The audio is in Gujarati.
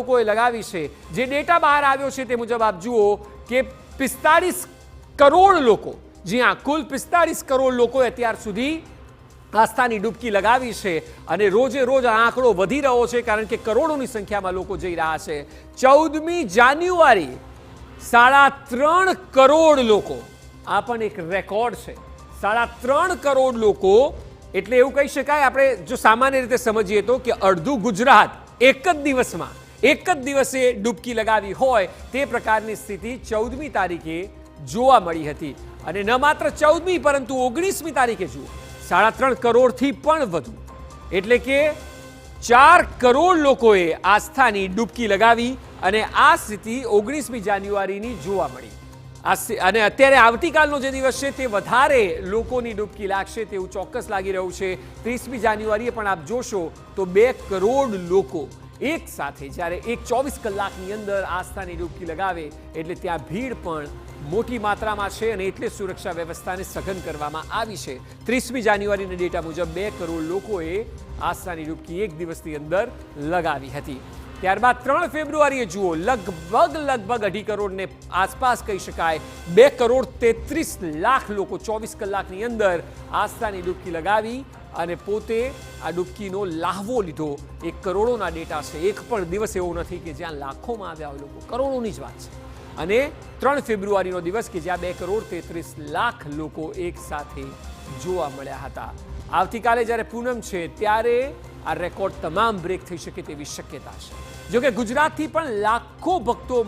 લોકોએ લગાવી છે। જે ડેટા બહાર આવ્યો છે તે મુજબ આપ જુઓ કે 45 કરોડ લોકો, જી હા, કુલ 45 કરોડ લોકોએ અત્યાર સુધી આસ્થાની ડૂબકી લગાવી છે અને રોજે રોજ આ આંકડો વધી રહ્યો છે કારણ કે કરોડોની સંખ્યામાં લોકો જઈ રહ્યા છે। 14મી જાન્યુઆરી 3.5 કરોડ લોકો, આ પણ એક રેકોર્ડ છે। 3.5 કરોડ લોકો એટલે એવું કહી શકાય, આપણે જો સામાન્ય રીતે સમજીએ તો કે અડધું ગુજરાત એક જ દિવસમાં, એક જ દિવસે ડૂબકી લગાવી હોય તે પ્રકારની સ્થિતિ 14મી તારીખે જોવા મળી હતી। અને ન માત્ર 14મી પરંતુ 19મી તારીખે જુઓ 3.5 કરોડથી પણ વધુ, એટલે કે 4 કરોડ લોકોએ આસ્થાની ડૂબકી લગાવી અને આ સ્થિતિ 19મી જાન્યુઆરીની જોવા મળી। અને અત્યારે આવતીકાલનો જે દિવસ છે તે વધારે લોકોની ડૂબકી લાગશે તેવું ચોક્કસ લાગી રહ્યું છે। 30મી જાન્યુઆરીએ પણ આપ જોશો તો 2 કરોડ લોકો એક સાથે જ્યારે 24 કલાકની અંદર આસ્થાની ડૂબકી લગાવે એટલે ત્યાં ભીડ પણ મોટી માત્રામાં છે અને એટલે સુરક્ષા વ્યવસ્થાને સઘન કરવામાં આવી છે। 30મી જાન્યુઆરીના ડેટા મુજબ 2 કરોડ લોકોએ આસ્થાની ડૂબકી એક દિવસની અંદર લગાવી હતી। ત્યારબાદ 3 ફેબ્રુઆરીએ જુઓ લગભગ 2.5 કરોડને આસપાસ કહી શકાય, 2 કરોડ 33 લાખ લોકો 24 કલાકની અંદર આસ્થાની ડૂબકી લગાવી અને પોતે આ ડૂબકીનો લાહવો લીધો। 1 કરોડોના ડેટા છે, એક પણ દિવસ એવો નથી કે જ્યાં લાખોમાં આવ્યા હોય લોકો, કરોડોની જ વાત છે। અને 3 ફેબ્રુઆરીનો દિવસ કે જ્યાં 2 કરોડ 33 લાખ લોકો એક સાથે જોવા મળ્યા હતા। આવતીકાલે જ્યારે પૂનમ છે ત્યારે આ રેકોર્ડ તમામ બ્રેક થઈ શકે તેવી શક્યતા છે। જોકે ગુજરાતથી પણ લાખો ભક્તો